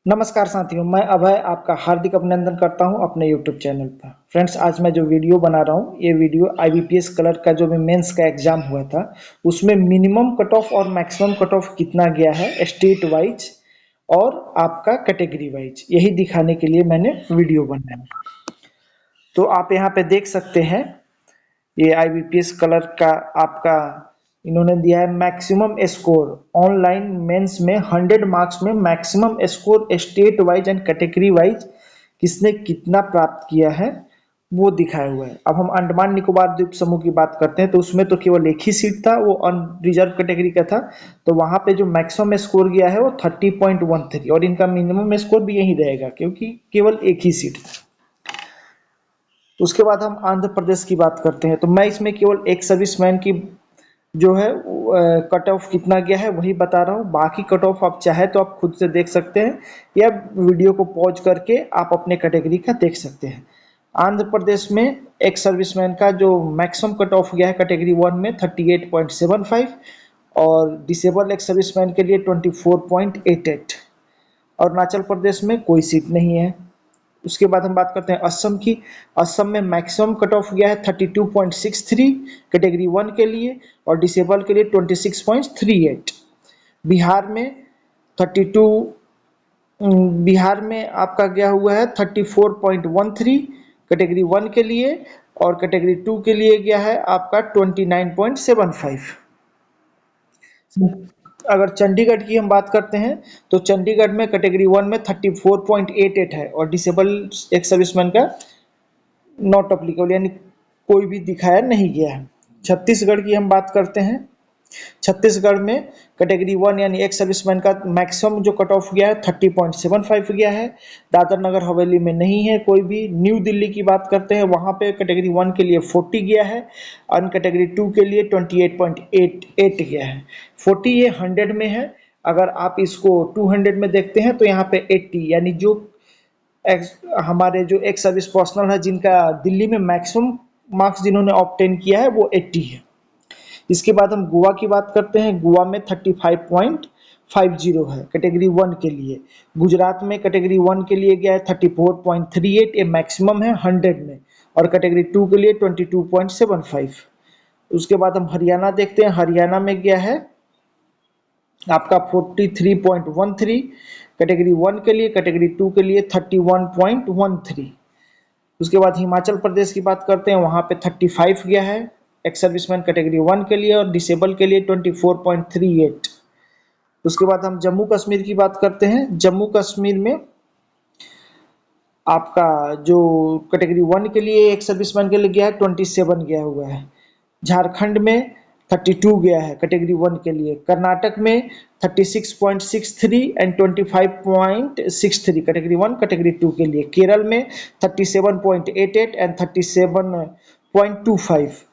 नमस्कार साथियों, मैं अभय आपका हार्दिक अभिनंदन करता हूं अपने यूट्यूब चैनल पर। फ्रेंड्स, आज मैं जो वीडियो बना रहा हूं, ये वीडियो आईबीपीएस क्लर्क का जो भी मेंस का एग्जाम हुआ था, उसमें मिनिमम कट ऑफ और मैक्सिमम कट ऑफ कितना गया है स्टेट वाइज और आपका कैटेगरी वाइज, यही दिखाने के लिए मैंने वीडियो बनाया। तो आप यहाँ पे देख सकते हैं, ये आईबीपीएस क्लर्क का आपका इन्होंने दिया है मैक्सिमम स्कोर ऑनलाइन मेंस में 100 मार्क्स में maximum score state wise and category wise किसने कितना प्राप्त किया है वो दिखाया हुआ है। अब हम अंडमान निकोबार द्वीप समूह की बात करते हैं तो उसमें तो केवल एक ही सीट था, वो अनरिजर्व कैटेगरी का था। तो वहां पे जो मैक्सिमम स्कोर गया है वो 30.13 और इनका मिनिमम स्कोर भी यही रहेगा क्योंकि केवल एक ही सीट था। उसके बाद हम आंध्र प्रदेश की बात करते हैं तो मैं इसमें केवल एक सर्विसमैन की जो है कट ऑफ कितना गया है वही बता रहा हूँ। बाकी कट ऑफ आप चाहे तो आप खुद से देख सकते हैं या वीडियो को पॉज करके आप अपने कैटेगरी का देख सकते हैं। आंध्र प्रदेश में एक सर्विसमैन का जो मैक्सिमम कट ऑफ गया है कैटेगरी 1 में 38.75 और डिसेबल एक सर्विसमैन के लिए 24.88। अरुणाचल प्रदेश में कोई सीट नहीं है। उसके बाद हम बात करते हैं असम की। असम में मैक्सिमम कट ऑफ गया है 32.63 कैटेगरी 1 के लिए और डिसेबल के लिए 26.38। बिहार में 32 बिहार में आपका गया हुआ है 34.13 कैटेगरी 1 के लिए और कैटेगरी 2 के लिए गया है आपका 29.75। अगर चंडीगढ़ की हम बात करते हैं तो चंडीगढ़ में कैटेगरी 1 में 34.88 है और डिसेबल एक सर्विसमैन का नॉट अप्लीकेबल यानी कोई भी दिखाया नहीं गया है। छत्तीसगढ़ की हम बात करते हैं। छत्तीसगढ़ में कैटेगरी 1 यानी एक सर्विसमैन का मैक्सिमम जो कट ऑफ गया है 30.75 गया है। दादर नगर हवेली में नहीं है कोई भी। न्यू दिल्ली की बात करते हैं, वहां पे कैटेगरी 1 के लिए 40 गया है और कैटेगरी 2 के लिए 28.88 गया है। 40 ये 100 में है। अगर आप इसको 200 में देखते हैं तो यहाँ पे 80 यानी जो हमारे जो एक सर्विस पर्सनल है जिनका दिल्ली में मैक्सिमम मार्क्स जिन्होंने ऑब्टेन किया है वो 80 है। इसके बाद हम गोवा की बात करते हैं। गोवा में 35.50 है कैटेगरी 1 के लिए। गुजरात में कैटेगरी 1 के लिए गया है 34.38, ये मैक्सिमम है 100 में और कैटेगरी 2 के लिए 22.75। उसके बाद हम हरियाणा देखते हैं। हरियाणा में गया है आपका 43.13 कैटेगरी 1 के लिए, कैटेगरी 2 के लिए 31.13। उसके बाद हिमाचल प्रदेश की बात करते हैं, वहां पे 35 गया है एक्स सर्विसमैन कैटेगरी 1 के लिए और डिसेबल के लिए 24.38। उसके बाद हम जम्मू कश्मीर की बात करते हैं। जम्मू कश्मीर में आपका जो कैटेगरी 1 के लिए एक सर्विसमैन के लिए गया है 27 गया हुआ है। झारखंड में 32 गया है कैटेगरी 1 के लिए। कर्नाटक में 36.63 एंड 25.63 कैटेगरी 1 कैटेगरी 2 के लिए। केरल में 37.88 एंड 37.25।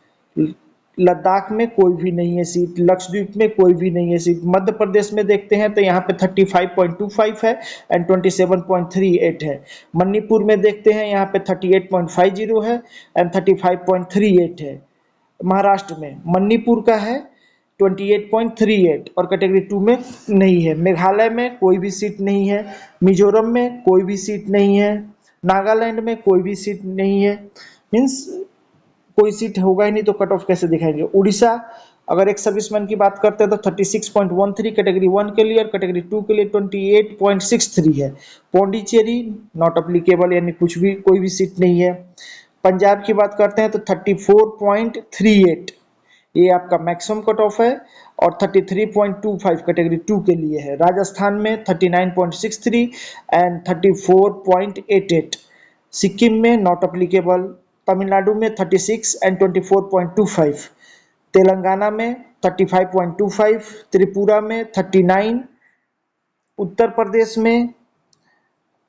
लद्दाख में कोई भी नहीं है सीट। लक्षद्वीप में कोई भी नहीं है सीट। मध्य प्रदेश में देखते हैं तो यहाँ पे 35.25 है एंड 27.38 है। मणिपुर में देखते हैं यहाँ पे 38.50 है एंड 35.38 है। महाराष्ट्र में मणिपुर का है 28.38 और कैटेगरी 2 में नहीं है। मेघालय में कोई भी सीट नहीं है। मिजोरम में कोई भी सीट नहीं है। नागालैंड में कोई भी सीट नहीं है। मीन्स कोई सीट होगा ही नहीं तो कट ऑफ कैसे दिखाएंगे। उड़ीसा अगर एक सर्विसमैन की बात करते हैं तो 36.13 कैटेगरी 1 के लिए और कैटेगरी 2 के लिए 28.63 है। पौंडीचेरी नॉट अप्लीकेबल यानी कुछ भी कोई भी सीट नहीं है। पंजाब की बात करते हैं तो 34.38 ये आपका मैक्सिमम कट ऑफ है और 33.25 कैटेगरी 2 के लिए है। राजस्थान में 39.63 एंड 34.88। सिक्किम में नॉट अप्लीकेबल। तमिलनाडु में 36 एंड 24.25। तेलंगाना में 35.25। त्रिपुरा में 39। उत्तर प्रदेश में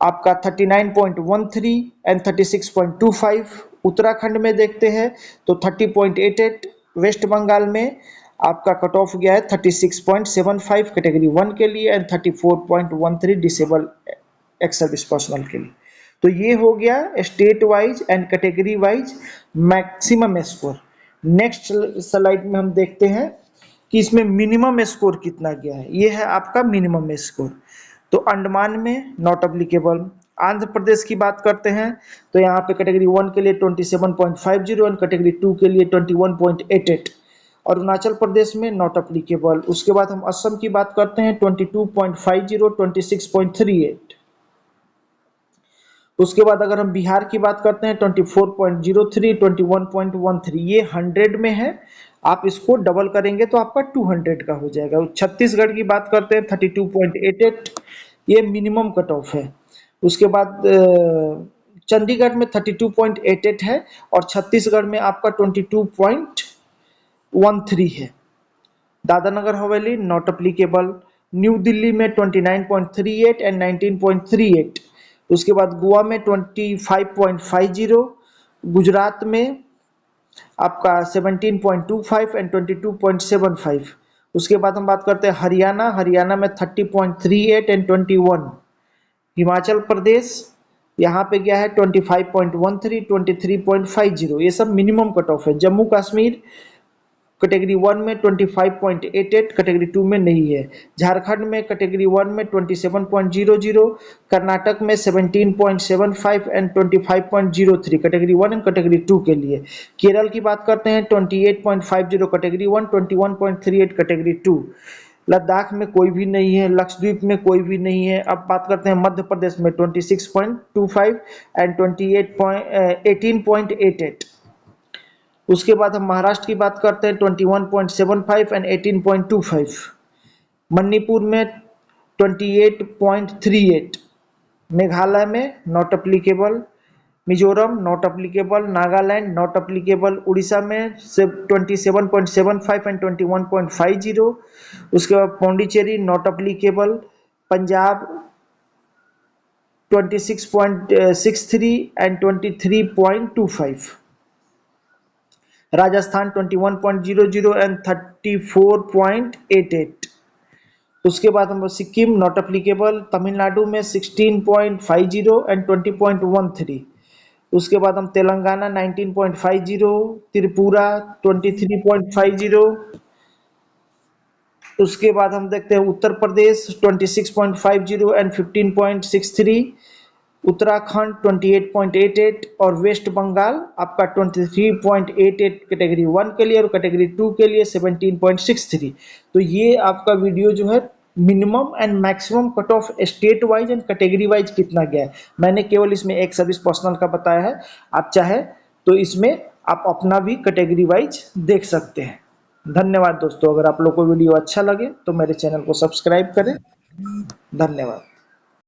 आपका 39.13 एंड 36.25। उत्तराखंड में देखते हैं तो 30.88। वेस्ट बंगाल में आपका कट ऑफ गया है 36.75 कैटेगरी 1 के लिए and 34.13 disable ex service personal के लिए। तो ये हो गया state wise and category wise maximum score. Next slide में हम देखते हैं कि इसमें मिनिमम स्कोर कितना गया है। ये है आपका मिनिमम स्कोर। तो अंडमान में नॉट अप्लीकेबल। आंध्र प्रदेश की बात करते हैं तो यहाँ पे कैटेगरी 1 के लिए 27.50 एंड कैटेगरी 2 के लिए 21.88। अरुणाचल प्रदेश में नॉट अप्लीकेबल। उसके बाद हम असम की बात करते हैं 22.50, 26.38। उसके बाद अगर हम बिहार की बात करते हैं 24.03, 21.13, ये 100 में है। आप इसको डबल करेंगे तो आपका 200 का हो जाएगा। छत्तीसगढ़ की बात करते हैं 32.88, ये मिनिमम कट ऑफ है। उसके बाद चंडीगढ़ में 32.88 है और छत्तीसगढ़ में आपका 22.13 है। Dadra Nagar Haveli not applicable. New Delhi में 29.38 एंड 19.38। उसके बाद गोवा में 25.50। गुजरात में आपका 17.25 एंड 22.75। उसके बाद हम बात करते हैं हरियाणा। हरियाणा में 30.38 एंड 21। हिमाचल प्रदेश यहाँ पे गया है 25.13, 23.50। ये सब मिनिमम कट ऑफ है। जम्मू कश्मीर कैटेगरी 1 में 25.88, कैटेगरी 2 में नहीं है। झारखंड में कैटेगरी 1 में 27.00, कर्नाटक में 17.75 एंड 25.03 कैटेगरी 1 एंड कैटेगरी 2 के लिए। केरल की बात करते हैं 28.50 कैटेगरी 1, 21.38 कैटेगरी 2। लद्दाख में कोई भी नहीं है, लक्षद्वीप में कोई भी नहीं है। अब बात करते हैं मध्य प्रदेश में 26.25 एंड 18.88। उसके बाद हम महाराष्ट्र की बात करते हैं 21.75 एंड 18.25। मणिपुर में 28.38। मेघालय में not applicable. Mizoram not applicable. Nagaland not applicable. Orissa में से 27.75 एंड 21.50। उसके बाद Pondicherry not applicable. Punjab 26.63 and 23.25। Rajasthan 21.00 and 34.88। उसके बाद हम सिक्किम नॉट अप्लीकेबल। तमिलनाडु में 16.50 एंड 20.13। उसके बाद हम तेलंगाना 19.50। त्रिपुरा 23.50। उसके बाद हम देखते हैं उत्तर प्रदेश 26.50 एंड 15.63। उत्तराखंड 28.88 और वेस्ट बंगाल आपका 23.88 कैटेगरी 1 के लिए और कैटेगरी 2 के लिए 17.63। तो ये आपका वीडियो जो है minimum and maximum cut off state wise and category wise कितना गया है, मैंने केवल इसमें एक सर्विस पर्सनल का बताया है। आप चाहे तो इसमें आप अपना भी कैटेगरी वाइज देख सकते हैं। धन्यवाद दोस्तों। अगर आप लोग को वीडियो अच्छा लगे तो मेरे चैनल को सब्सक्राइब करें। धन्यवाद।